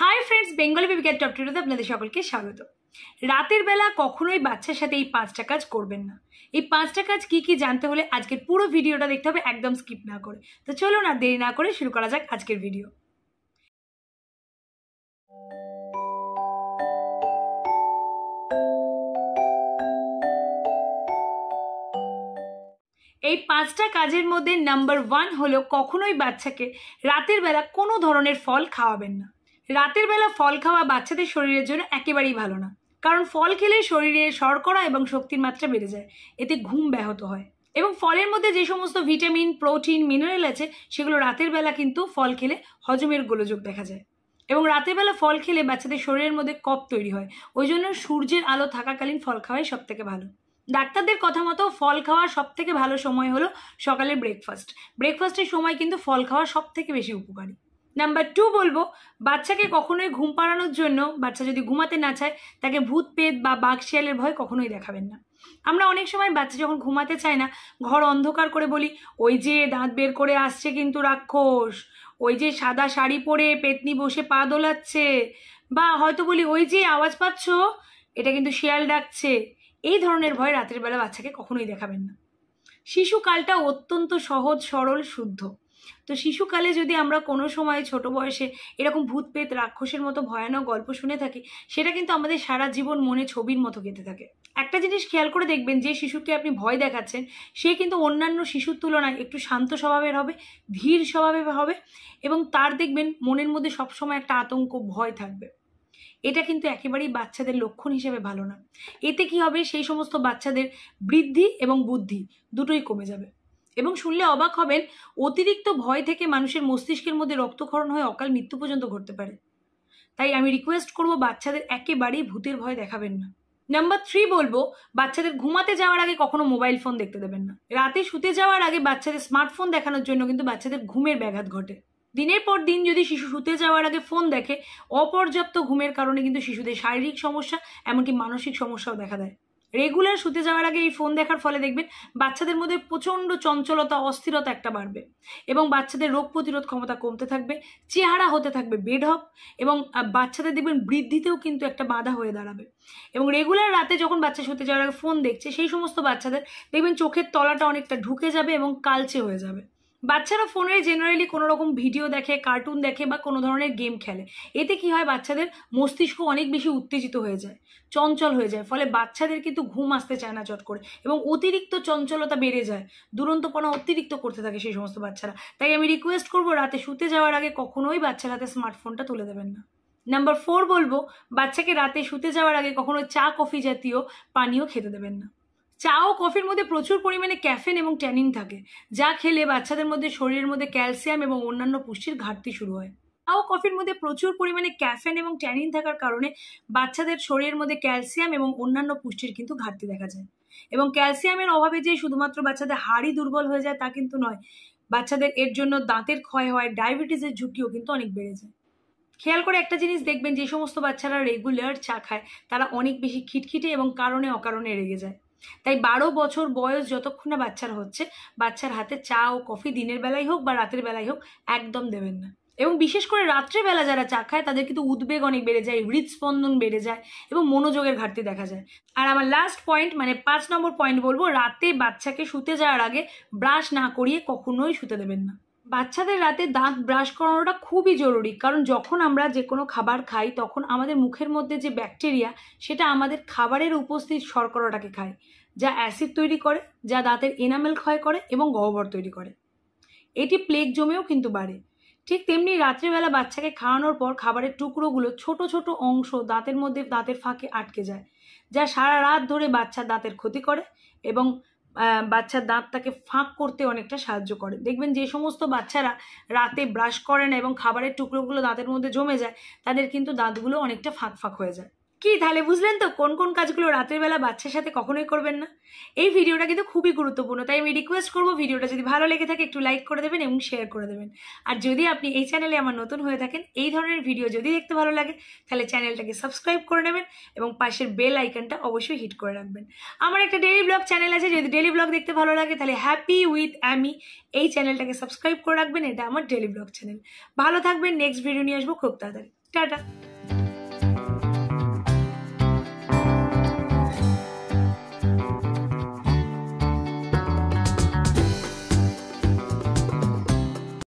Hi friends, Bengali baby cat top টিউটোরিয়ালে আপনাদের সকলকে স্বাগত। রাতের বেলা কখনোই বাচ্চার সাথে এই 5টা কাজ করবেন না। এই 5টা কাজ কি কি জানতে হলে আজকের পুরো ভিডিওটা দেখতে হবে, একদম স্কিপ না করে। তো চলুন আর দেরি না করে শুরু করা যাক আজকের ভিডিও। এই 5টা কাজের মধ্যে নাম্বার 1 হলো কখনোই বাচ্চাকে রাতের বেলা কোনো ধরনের ফল খাওয়াবেন না। রাতের বেলা ফল খাওয়া বাচ্চাদের শরীরের জন্য একেবারেই ভালো না, কারণ ফল খেলে শরীরে শর্করা এবং শক্তির মাত্রা বেড়ে যায়, এতে ঘুম ব্যাহত হয়। এবং ফলের মধ্যে যে সমস্ত ভিটামিন, প্রোটিন, মিনারেল আছে সেগুলো রাতের বেলা কিন্তু ফল খেলে হজমের গোলযোগ দেখা যায়। এবং রাতের বেলা ফল খেলে বাচ্চাদের শরীরের মধ্যে কফ তৈরি হয়, ওই জন্য সূর্যের আলো থাকাকালীন ফল খাওয়াই সব থেকে ভালো। ডাক্তারদের কথা মতো ফল খাওয়ার সব থেকে ভালো সময় হলো সকালের ব্রেকফাস্টের সময় কিন্তু ফল খাওয়া সব থেকে বেশি উপকারী। নাম্বার 2 বলবো, বাচ্চাকে কখনোই ঘুম পাড়ানোর জন্য বাচ্চা যদি ঘুমাতে না চায় তাকে ভূত পেত বা বাঘ শিয়ালের ভয় কখনোই দেখাবেন না। আমরা অনেক সময় বাচ্চা যখন ঘুমাতে চায় না, ঘর অন্ধকার করে বলি, ওই যে দাঁত বের করে আসছে কিন্তু রাক্ষস, ওই যে সাদা শাড়ি পরে পেতনি বসে পা দোলাচ্ছে, বা হয়তো বলি ওই যে আওয়াজ পাচ্ছ এটা কিন্তু শিয়াল ডাকছে। এই ধরনের ভয় রাতের বেলা বাচ্চাকে কখনোই দেখাবেন না। শিশুকালটা অত্যন্ত সহজ, সরল, শুদ্ধ। তো শিশুকালে যদি আমরা কোনো সময় ছোট বয়সে এরকম ভূত পেত রাক্ষসের মতো ভয়ানক গল্প শুনে থাকি, সেটা কিন্তু আমাদের সারা জীবন মনে ছবির মতো গেঁথে থাকে। একটা জিনিস খেয়াল করে দেখবেন, যে শিশুকে আপনি ভয় দেখাচ্ছেন সে কিন্তু অন্যান্য শিশুর তুলনায় একটু শান্ত স্বভাবের হবে, ধীর স্বভাবের হবে, এবং তার দেখবেন মনের মধ্যে সবসময় একটা আতঙ্ক, ভয় থাকবে। এটা কিন্তু একেবারেই বাচ্চাদের লক্ষণ হিসেবে ভালো না। এতে কি হবে, সেই সমস্ত বাচ্চাদের বৃদ্ধি এবং বুদ্ধি দুটোই কমে যাবে। এবং শুনলে অবাক হবেন, অতিরিক্ত ভয় থেকে মানুষের মস্তিষ্কের মধ্যে রক্তক্ষরণ হয়ে অকাল মৃত্যু পর্যন্ত ঘটতে পারে। তাই আমি রিকোয়েস্ট করব, বাচ্চাদের একেবারেই ভূতের ভয় দেখাবেন না। নাম্বার 3 বলবো, বাচ্চাদের ঘুমাতে যাওয়ার আগে কখনো মোবাইল ফোন দেখতে দেবেন না। রাতে শুতে যাওয়ার আগে বাচ্চাদের স্মার্টফোন দেখানোর জন্য কিন্তু বাচ্চাদের ঘুমের ব্যাঘাত ঘটে। দিনের পর দিন যদি শিশু শুতে যাওয়ার আগে ফোন দেখে, অপর্যাপ্ত ঘুমের কারণে কিন্তু শিশুদের শারীরিক সমস্যা, এমনকি মানসিক সমস্যাও দেখা দেয়। রেগুলার শুতে যাওয়ার আগে এই ফোন দেখার ফলে দেখবেন বাচ্চাদের মধ্যে প্রচণ্ড চঞ্চলতা, অস্থিরতা একটা বাড়বে, এবং বাচ্চাদের রোগ প্রতিরোধ ক্ষমতা কমতে থাকবে, চেহারা হতে থাকবে বেঢপ, এবং বাচ্চাদের দেখবেন বৃদ্ধিতেও কিন্তু একটা বাধা হয়ে দাঁড়াবে। এবং রেগুলার রাতে যখন বাচ্চা শুতে যাওয়ার আগে ফোন দেখছে, সেই সমস্ত বাচ্চাদের দেখবেন চোখের তলাটা অনেকটা ঢুকে যাবে এবং কালচে হয়ে যাবে। বাচ্চারা ফোনে জেনারেলি কোনো রকম ভিডিও দেখে, কার্টুন দেখে, বা কোনো ধরনের গেম খেলে। এতে কি হয়, বাচ্চাদের মস্তিষ্ক অনেক বেশি উত্তেজিত হয়ে যায়, চঞ্চল হয়ে যায়, ফলে বাচ্চাদের কিন্তু ঘুম আসতে চায় না চট করে, এবং অতিরিক্ত চঞ্চলতা বেড়ে যায়, দুরন্তপনা অতিরিক্ত করতে থাকে সেই সমস্ত বাচ্চারা। তাই আমি রিকোয়েস্ট করবো, রাতে শুতে যাওয়ার আগে কখনোই বাচ্চার হাতে স্মার্টফোনটা তুলে দেবেন না। নাম্বার 4 বলবো, বাচ্চাকে রাতে শুতে যাওয়ার আগে কখনো চা, কফি জাতীয় পানীয় খেতে দেবেন না। চা ও কফির মধ্যে প্রচুর পরিমাণে ক্যাফেন এবং ট্যানিন থাকে, যা খেলে বাচ্চাদের মধ্যে শরীরের মধ্যে ক্যালসিয়াম এবং অন্যান্য পুষ্টির ঘাটতি শুরু হয়। চা ও কফির মধ্যে প্রচুর পরিমাণে ক্যাফেন এবং ট্যানিন থাকার কারণে বাচ্চাদের শরীরের মধ্যে ক্যালসিয়াম এবং অন্যান্য পুষ্টির কিন্তু ঘাটতি দেখা যায়। এবং ক্যালসিয়ামের অভাবে যে শুধুমাত্র বাচ্চাদের হাড়ই দুর্বল হয়ে যায় তা কিন্তু নয়, বাচ্চাদের এর জন্য দাঁতের ক্ষয় হয়, ডায়াবেটিসের ঝুঁকিও কিন্তু অনেক বেড়ে যায়। খেয়াল করে একটা জিনিস দেখবেন, যে সমস্ত বাচ্চারা রেগুলার চা খায় তারা অনেক বেশি খিটখিটে এবং কারণে অকারণে রেগে যায়। তাই 12 বছর বয়স যতক্ষণ না বাচ্চার হচ্ছে, বাচ্চার হাতে চা ও কফি দিনের বেলায় হোক বা রাতের বেলায় হোক একদম দেবেন না। এবং বিশেষ করে রাত্রেবেলা যারা চা খায় তাদের কিন্তু উদ্বেগ অনেক বেড়ে যায়, হৃদস্পন্দন বেড়ে যায়, এবং মনোযোগের ঘাটতি দেখা যায়। আর আমার লাস্ট পয়েন্ট, মানে 5 নম্বর পয়েন্ট বলবো, রাতে বাচ্চাকে শুতে যাওয়ার আগে ব্রাশ না করিয়ে কখনোই শুতে দেবেন না। বাচ্চাদের রাতে দাঁত ব্রাশ করানোটা খুবই জরুরি, কারণ যখন আমরা যে কোনো খাবার খাই তখন আমাদের মুখের মধ্যে যে ব্যাকটেরিয়া, সেটা আমাদের খাবারের উপস্থিত শর্করাটাকে খায়, যা অ্যাসিড তৈরি করে, যা দাঁতের এনামেল ক্ষয় করে এবং গহ্বর তৈরি করে। এটি প্লেগ জমেও কিন্তু বাড়ে। ঠিক তেমনি রাত্রিবেলা বাচ্চাকে খাওয়ানোর পর খাবারের টুকরোগুলো ছোট ছোট অংশ দাঁতের মধ্যে, দাঁতের ফাঁকে আটকে যায়, যা সারা রাত ধরে বাচ্চার দাঁতের ক্ষতি করে এবং বাচ্চার দাঁতটাকে ফাঁক করতে অনেকটা সাহায্য করে। দেখবেন যে সমস্ত বাচ্চারা রাতে ব্রাশ করে না এবং খাবারের টুকরোগুলো দাঁতের মধ্যে জমে যায়, তাদের কিন্তু দাঁতগুলো অনেকটা ফাঁক ফাঁক হয়ে যায়। কি তাহলে বুঝলেন তো কোন কোন কাজগুলো রাতের বেলা বাচ্চার সাথে কখনোই করবেন না? এই ভিডিওটা কিন্তু খুবই গুরুত্বপূর্ণ, তাই আমি রিকোয়েস্ট করবো, ভিডিওটা যদি ভালো লেগে থাকে একটু লাইক করে দেবেন এবং শেয়ার করে দেবেন। আর যদি আপনি এই চ্যানেলে আমার নতুন হয়ে থাকেন, এই ধরনের ভিডিও যদি দেখতে ভালো লাগে, তাহলে চ্যানেলটাকে সাবস্ক্রাইব করে নেবেন এবং পাশের বেল আইকনটা অবশ্যই হিট করে রাখবেন। আমার একটা ডেইলি ব্লগ চ্যানেল আছে, যদি ডেইলি ব্লগ দেখতে ভালো লাগে তাহলে হ্যাপি উইথ অ্যামি এই চ্যানেলটাকে সাবস্ক্রাইব করে রাখবেন, এটা আমার ডেইলি ব্লগ চ্যানেল। ভালো থাকবেন, নেক্সট ভিডিও নিয়ে আসবো খুব তাড়াতাড়ি। টাটা।